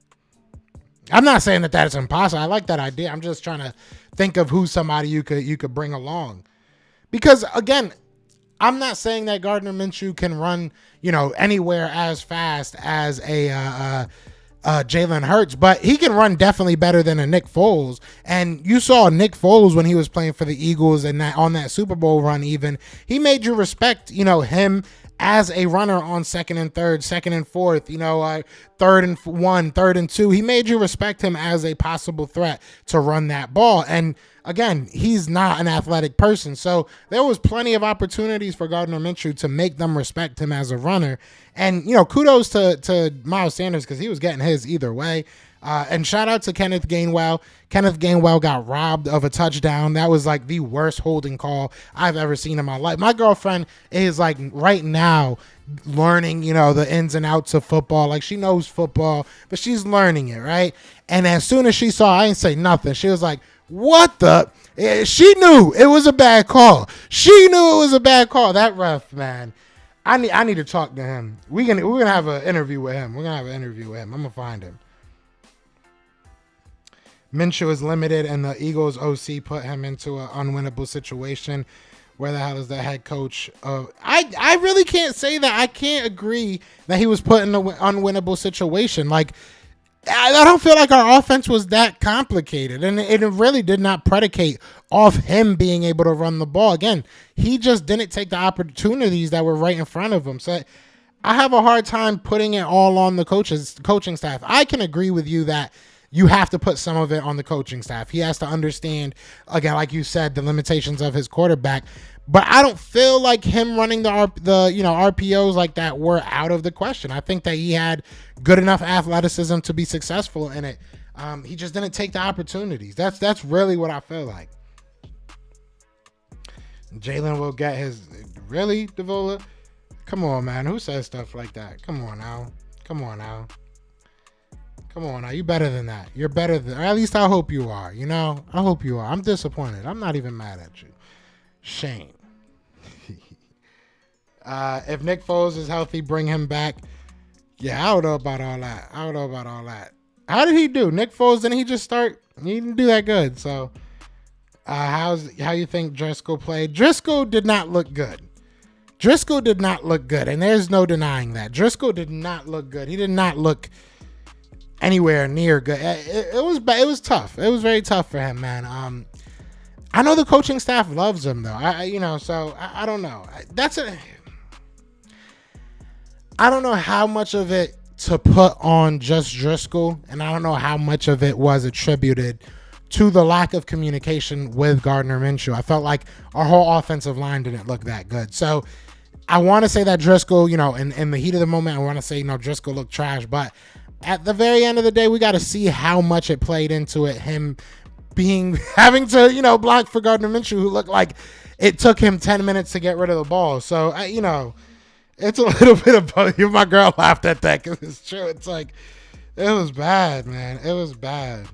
I'm not saying that is impossible. I like that idea. I'm just trying to think of who's somebody you could bring along. Because again, I'm not saying that Gardner Minshew can run, anywhere as fast as a Jalen Hurts, but he can run definitely better than a Nick Foles. And you saw Nick Foles when he was playing for the Eagles and on that Super Bowl run, even he made you respect, him as a runner on 2nd and 3rd, 2nd and 4th, 3rd and 1, 3rd and 2. He made you respect him as a possible threat to run that ball. And again, he's not an athletic person. So there was plenty of opportunities for Gardner Minshew to make them respect him as a runner. And, kudos to Miles Sanders because he was getting his either way. And shout out to Kenneth Gainwell. Kenneth Gainwell got robbed of a touchdown. That was like the worst holding call I've ever seen in my life. My girlfriend is like right now learning, the ins and outs of football. Like she knows football, but she's learning it, right? And as soon as she saw, I didn't say nothing. She was like, what the? She knew it was a bad call. She knew it was a bad call. That ref, man. I need to talk to him. We're gonna have an interview with him. I'm gonna find him. Minshew is limited, and the Eagles OC put him into an unwinnable situation. Where the hell is the head coach? I really can't say that. I can't agree that he was put in an unwinnable situation. Like, I don't feel like our offense was that complicated, and it really did not predicate off him being able to run the ball. Again, he just didn't take the opportunities that were right in front of him. So I have a hard time putting it all on the coaching staff. I can agree with you that you have to put some of it on the coaching staff. He has to understand, again, like you said, the limitations of his quarterback. But I don't feel like him running the RPOs like that were out of the question. I think that he had good enough athleticism to be successful in it. He just didn't take the opportunities. That's really what I feel like. Jalen will get his really, Devola? Come on, man. Who says stuff like that? Come on now. You better than that. You're better than, or at least I hope you are. I hope you are. I'm disappointed. I'm not even mad at you. Shame. If Nick Foles is healthy, bring him back. Yeah, I don't know about all that. How did he do? Nick Foles, didn't he just start? He didn't do that good. So, how you think Driscoll played? Driscoll did not look good. And there's no denying that. Driscoll did not look good. He did not look anywhere near good. It was tough. It was very tough for him, man. I know the coaching staff loves him though. So I don't know. I don't know how much of it to put on just Driscoll, and I don't know how much of it was attributed to the lack of communication with Gardner Minshew. I felt like our whole offensive line didn't look that good. So I want to say that Driscoll, in the heat of the moment, I want to say, Driscoll looked trash, but at the very end of the day, we got to see how much it played into it. Him having to, block for Gardner Minshew, who looked like it took him 10 minutes to get rid of the ball. So, it's a little bit of both. My girl laughed at that because it's true. It's like, it was bad, man. It was bad.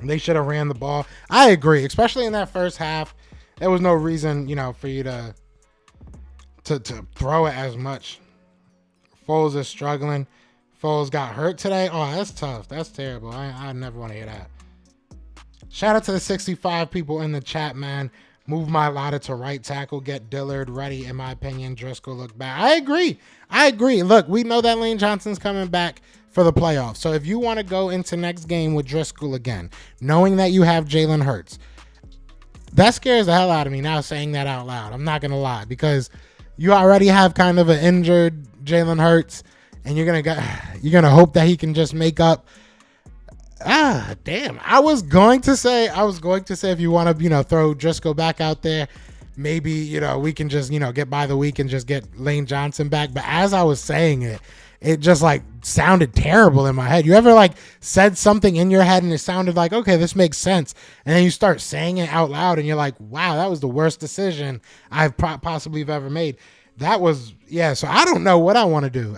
They should have ran the ball. I agree, especially in that first half. There was no reason, for you to throw it as much. Foles is struggling. Foles got hurt today. Oh, that's tough. That's terrible. I never want to hear that. Shout out to the 65 people in the chat, man. Move my Lotta to right tackle. Get Dillard ready. In my opinion, Driscoll looked bad. I agree. Look, we know that Lane Johnson's coming back for the playoffs. So if you want to go into next game with Driscoll again, knowing that you have Jalen Hurts, that scares the hell out of me now saying that out loud. I'm not going to lie, because you already have kind of an injured Jalen Hurts, and you're gonna hope that he can just make up. Damn. I was going to say if you want to, throw Driscoll back out there, maybe, we can just, get by the week and just get Lane Johnson back. But as I was saying it, it just like sounded terrible in my head. You ever like said something in your head and it sounded like, okay, this makes sense. And then you start saying it out loud and you're like, wow, that was the worst decision I've possibly ever made. That was, so I don't know what I want to do.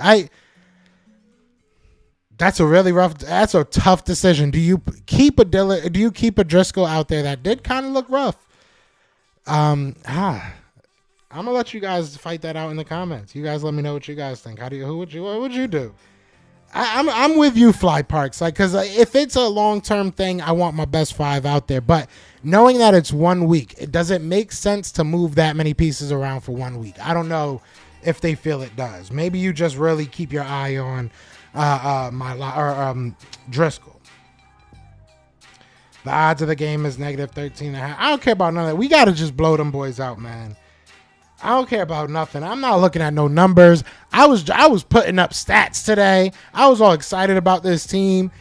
That's a tough decision. Do you keep a Driscoll out there that did kind of look rough? I'm gonna let you guys fight that out in the comments. You guys let me know what you guys think. What would you do? I'm with you, Fly Parks. Like, cause if it's a long-term thing, I want my best 5 out there. But knowing that it's 1 week, it doesn't make sense to move that many pieces around for 1 week. I don't know if they feel it does. Maybe you just really keep your eye on Driscoll. The odds of the game is negative 13.5. I don't care about none of that. We got to just blow them boys out, man. I don't care about nothing. I'm not looking at no numbers. I was putting up stats today. I was all excited about this team,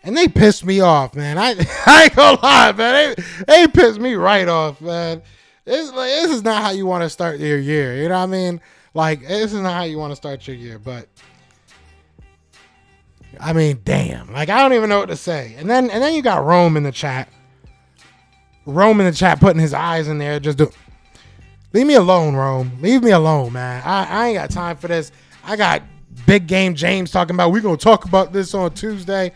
and they pissed me off, man. I ain't gonna lie, man. They pissed me right off, man. This is not how you want to start your year. You know what I mean? Like, this is not how you want to start your year, but I mean, damn. Like, I don't even know what to say. And then you got Rome in the chat. Putting his eyes in there. Leave me alone, Rome. Leave me alone, man. I ain't got time for this. I got Big Game James talking about, we're going to talk about this on Tuesday.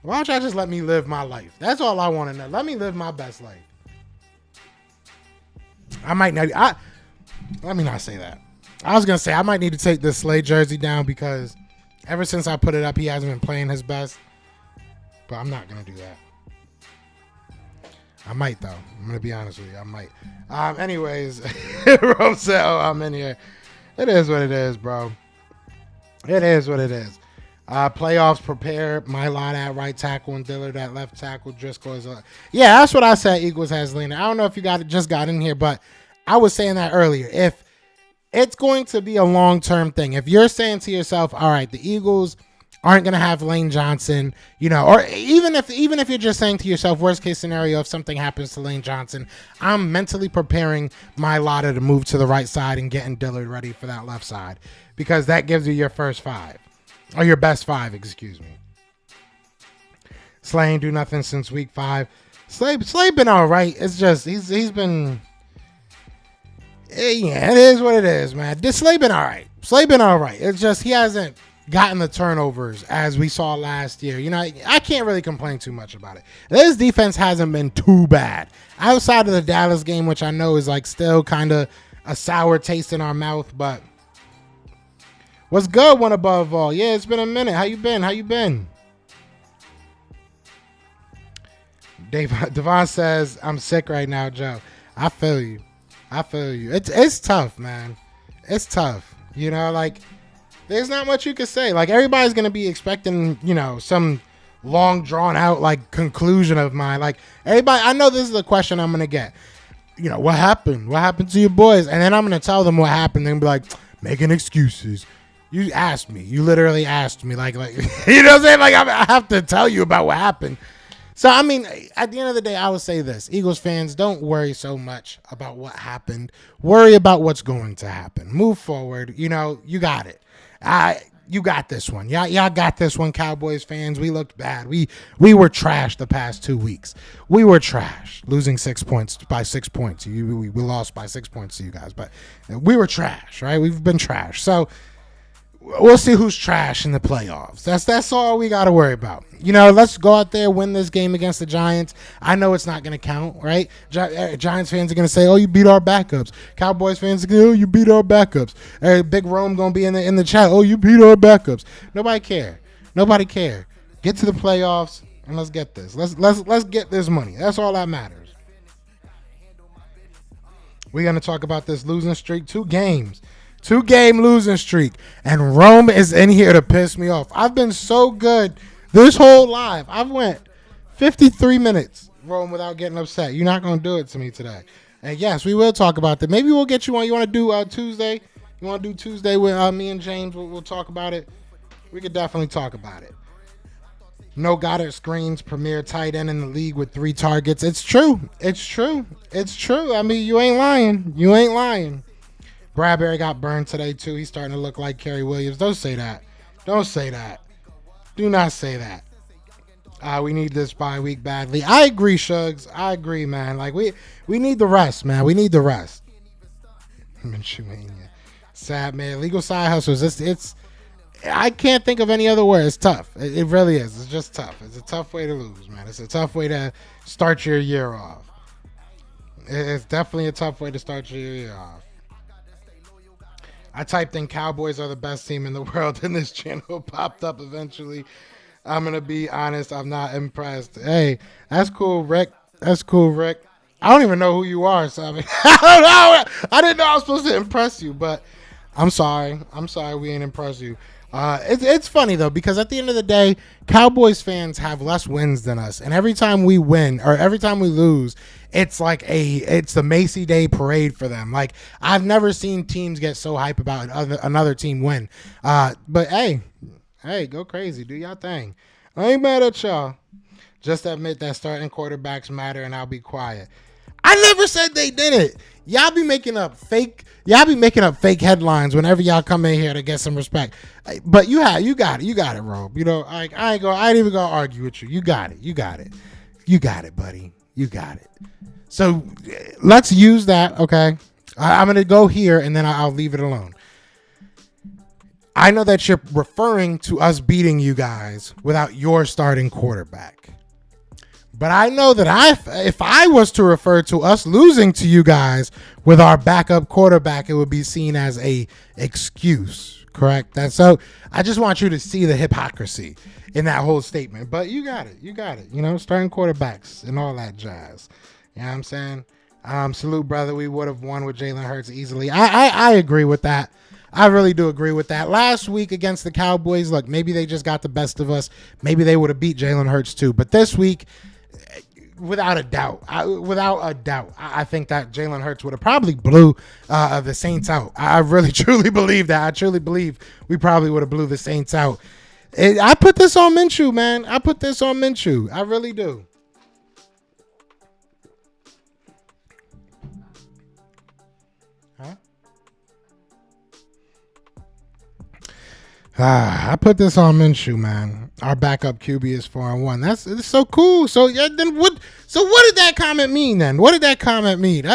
Why don't y'all just let me live my life? That's all I want to know. Let me live my best life. Let me not say that. I was going to say, I might need to take this Slay jersey down because ever since I put it up, he hasn't been playing his best. But I'm not going to do that. I might, though. I'm going to be honest with you. I might. Anyways, Rome said, I'm in here. It is what it is, bro. It is what it is. Playoffs prepare. My lot at right tackle and Dillard at left tackle. Driscoll is yeah, that's what I said. Eagles has leaning. I don't know if you just got in here, but I was saying that earlier. If it's going to be a long-term thing, if you're saying to yourself, all right, the Eagles aren't going to have Lane Johnson, or even if you're just saying to yourself, worst case scenario, if something happens to Lane Johnson, I'm mentally preparing my Lotta to move to the right side and getting Dillard ready for that left side, because that gives you your first 5 or your best 5, excuse me. Slay ain't do nothing since week 5. Slay been all right. It's just he's been, yeah, it is what it is, man. Slay been all right. It's just he hasn't gotten the turnovers as we saw last year. I can't really complain too much about it. This defense hasn't been too bad. Outside of the Dallas game, which I know is like still kind of a sour taste in our mouth, but what's good, one above all? Yeah, it's been a minute. How you been? Devon says, I'm sick right now, Joe. I feel you. It's tough, man. It's tough. There's not much you can say. Like, everybody's going to be expecting, some long drawn out, like, conclusion of mine. Like, everybody, I know this is the question I'm going to get. What happened? What happened to your boys? And then I'm going to tell them what happened. They're going to be like, making excuses. You asked me. You literally asked me. Like, you know what I'm saying? Like, I have to tell you about what happened. So, I mean, at the end of the day, I would say this. Eagles fans, don't worry so much about what happened. Worry about what's going to happen. Move forward. You got it. You got this one. Y'all got this one, Cowboys fans. We looked bad. We were trash the past 2 weeks. We were trash, losing 6 points by 6 points. We lost by 6 points to you guys, but we were trash, right? We've been trash. So we'll see who's trash in the playoffs. That's all we got to worry about. Let's go out there, win this game against the Giants. I know it's not going to count, right? Giants fans are going to say, "Oh, you beat our backups." Cowboys fans are going to say, "Oh, you beat our backups." Big Rome going to be in the chat, "Oh, you beat our backups." Nobody care. Nobody care. Get to the playoffs and let's get this. Let's get this money. That's all that matters. We're going to talk about this losing streak. 2-game losing streak. And Rome is in here to piss me off. I've been so good this whole live. I've went 53 minutes, Rome, without getting upset. You're not going to do it to me today. And yes, we will talk about that. Maybe we'll get you on. You want to do Tuesday? You want to do Tuesday with me and James? We'll talk about it. We could definitely talk about it. No Goddard screens, premier tight end in the league with 3 targets. It's true. It's true. It's true. I mean, you ain't lying. You ain't lying. Bradbury got burned today, too. He's starting to look like Kerry Williams. Don't say that. Don't say that. Do not say that. We need this bye week badly. I agree, Shugs. I agree, man. Like, we need the rest, man. We need the rest. Minshew mania. Sad, man. Legal side hustles. It's I can't think of any other word. It's tough. It really is. It's just tough. It's a tough way to lose, man. It's a tough way to start your year off. It's definitely a tough way to start your year off. I typed in Cowboys are the best team in the world, and this channel popped up eventually. I'm going to be honest. I'm not impressed. Hey, that's cool, Rick. That's cool, Rick. I don't even know who you are, so I mean, I don't know. I didn't know I was supposed to impress you, but I'm sorry. I'm sorry we ain't impressed you. It's funny, though, because at the end of the day, Cowboys fans have less wins than us. And every time we win or every time we lose, it's like it's the Macy Day parade for them. Like, I've never seen teams get so hype about another team win. But hey, go crazy. Do y'all thing. I ain't mad at y'all. Just admit that starting quarterbacks matter and I'll be quiet. I never said they didn't. Y'all be making up fake headlines whenever y'all come in here to get some respect. But you got it, Rob. I ain't even gonna argue with you. You got it, buddy. You got it. So let's use that, okay? I'm gonna go here and then I'll leave it alone. I know that you're referring to us beating you guys without your starting quarterback. But I know that if I was to refer to us losing to you guys with our backup quarterback, it would be seen as a excuse, correct? So I just want you to see the hypocrisy in that whole statement. But you got it. Starting quarterbacks and all that jazz. You know what I'm saying? Salute, brother. We would have won with Jalen Hurts easily. I agree with that. I really do agree with that. Last week against the Cowboys, look, maybe they just got the best of us. Maybe they would have beat Jalen Hurts too. But this week, without a doubt, I think that Jalen Hurts would have probably blew the Saints out. I really, truly believe that. I truly believe we probably would have blew the Saints out. I put this on Minshew, man. I put this on Minshew. I really do. I put this on Minshew, man. Our backup QB is 4-1. It's so cool. So then what? So what did that comment mean then? What did that comment mean?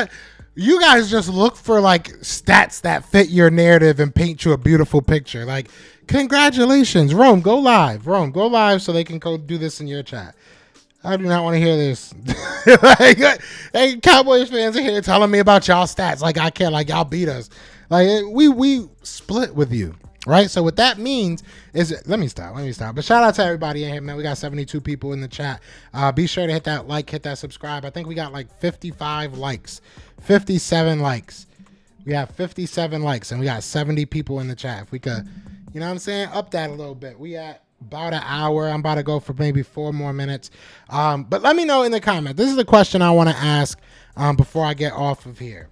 You guys just look for like stats that fit your narrative and paint you a beautiful picture. Like, congratulations, Rome. Go live, so they can go do this in your chat. I do not want to hear this. Hey, Cowboys fans are here telling me about y'all stats. Like, I can't. Like, y'all beat us. Like, we split with you. Right, so what that means is, let me stop. But shout out to everybody in here, man. We got 72 people in the chat. Be sure to hit that like, hit that subscribe. I think we got like 57 likes. We have 57 likes, and we got 70 people in the chat. If we could, you know what I'm saying, up that a little bit. We at about an hour. I'm about to go for maybe 4 more minutes. But let me know in the comment. This is the question I want to ask before I get off of here.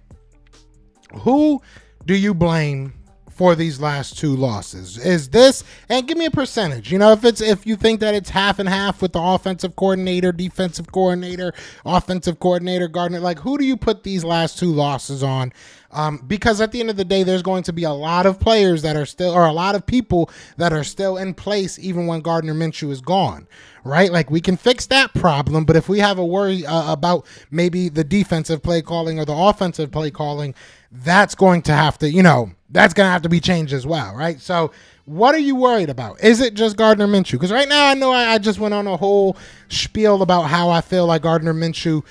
Who do you blame for these last 2 losses? Is this, and give me a percentage, if you think that it's half and half with the offensive coordinator, defensive coordinator, offensive coordinator, Gardner, like, who do you put these last 2 losses on? Because at the end of the day, there's going to be a lot of players that are still, or a lot of people that are still in place even when Gardner Minshew is gone, right? Like, we can fix that problem, but if we have a worry about maybe the defensive play calling or the offensive play calling, that's going to have to, that's going to have to be changed as well, right? So What are you worried about? Is it just Gardner Minshew? Because right now I know I just went on a whole spiel about how I feel like Gardner Minshew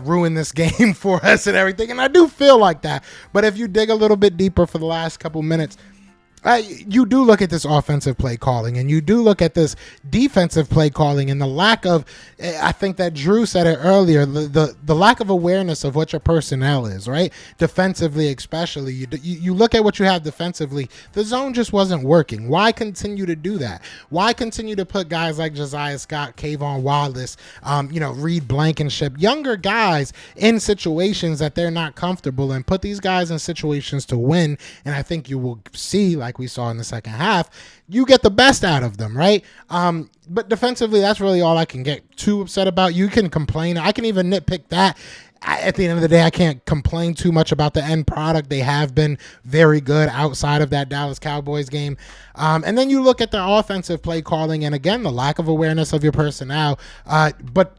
ruined this game for us and everything, and I do feel like that. But if you dig a little bit deeper for the last couple minutes, you do look at this offensive play calling, and you do look at this defensive play calling, and the lack of, I think that Drew said it earlier, the lack of awareness of what your personnel is, right? Defensively, especially. You look at what you have defensively, the zone just wasn't working. Why continue to do that? Why continue to put guys like Josiah Scott, Kayvon Wallace, Reed Blankenship, younger guys in situations that they're not comfortable in? Put these guys in situations to win, and I think you will see, like we saw in the second half, you get the best out of them, right? But defensively, that's really all I can get too upset about. You can complain. I can even nitpick that. At the end of the day, I can't complain too much about the end product. They have been very good outside of that Dallas Cowboys game. And then you look at the offensive play calling, and again, the lack of awareness of your personnel. But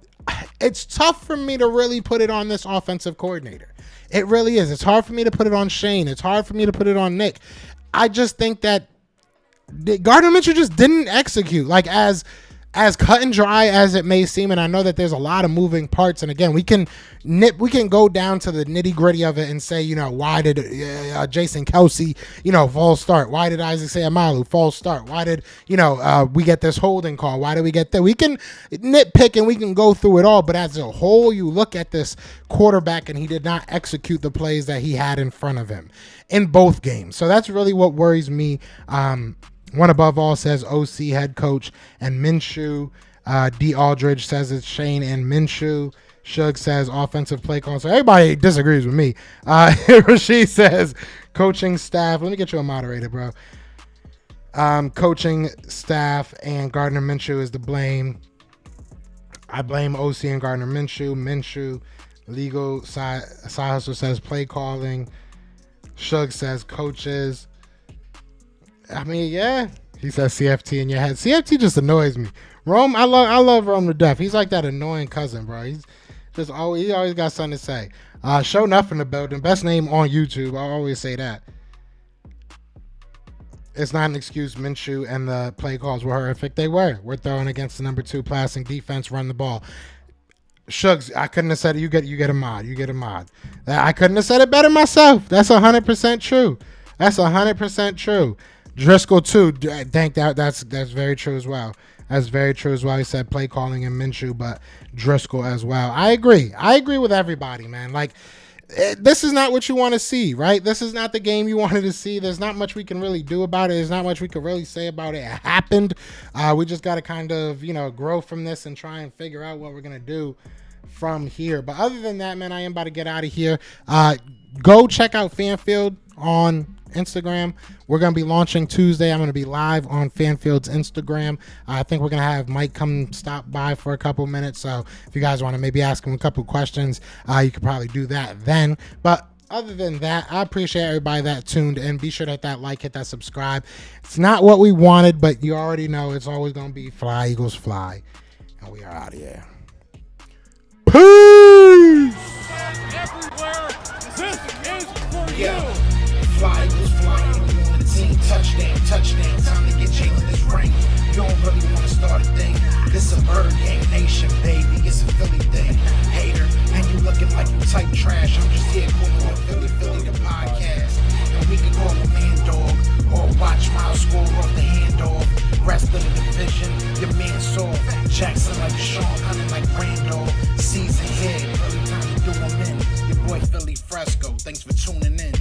it's tough for me to really put it on this offensive coordinator. It really is. It's hard for me to put it on Shane. It's hard for me to put it on Nick. I just think that Gardner Minshew just didn't execute, like as cut and dry as it may seem. And I know that there's a lot of moving parts. And again, we can go down to the nitty gritty of it and say, why did Jason Kelsey, false start? Why did Isaac Seumalo false start? Why did, we get this holding call? Why did we get that? We can nitpick and we can go through it all. But as a whole, you look at this quarterback and he did not execute the plays that he had in front of him in both games. So that's really what worries me. One above all says OC head coach and Minshew. D. Aldridge says it's Shane and Minshew. Shug says offensive play call. So everybody disagrees with me. Rashid says coaching staff. Let me get you a moderator, bro. Coaching staff and Gardner Minshew is to blame. I blame OC and Gardner Minshew. Minshew. Legal side hustle says play calling. Shug says coaches. I mean, yeah. He says CFT in your head. CFT just annoys me. Rome, I love Rome to death. He's like that annoying cousin, bro. He's just he always got something to say. Show Enough in the building. Best name on YouTube. I always say that. It's not an excuse. Minshew and the play calls were horrific. They were. We're throwing against the number 2 passing defense, run the ball. Shugs, I couldn't have said it. You get a mod. You get a mod. I couldn't have said it better myself. That's 100% true. That's 100% true. Driscoll too. Thank that's very true as well. That's very true as well. He said play calling and Minshew, but Driscoll as well. I agree. I agree with everybody, man. Like, this is not what you want to see, right? This is not the game you wanted to see. There's not much we can really do about it. There's not much we can really say about it. It happened. We just got to kind of, grow from this and try and figure out what we're going to do from here. But other than that, man, I am about to get out of here. Go check out Fanfield on Instagram. We're going to be launching Tuesday. I'm going to be live on Fanfield's Instagram. I think we're going to have Mike come stop by for a couple minutes. So if you guys want to maybe ask him a couple questions, you could probably do that then. But other than that, I appreciate everybody that tuned in. Be sure to hit that like, hit that subscribe. It's not what we wanted, but you already know it's always going to be Fly Eagles Fly. And we are out of here. Peace! Everywhere, this is for you. Fly Eagles flying on the team. Touchdown. Time to get Jalen this ring. You don't really want to start a thing. This a bird game nation, baby. It's a Philly thing. Hater, and you looking like you type trash. I'm just here calling on Philly the podcast. And we can call a man dog or watch Miles score off the handoff. Rest of the division, your man soft. Jackson like Sean, hunting like Randolph. Season head, early time to do him in. Your boy Philly Fresco. Thanks for tuning in.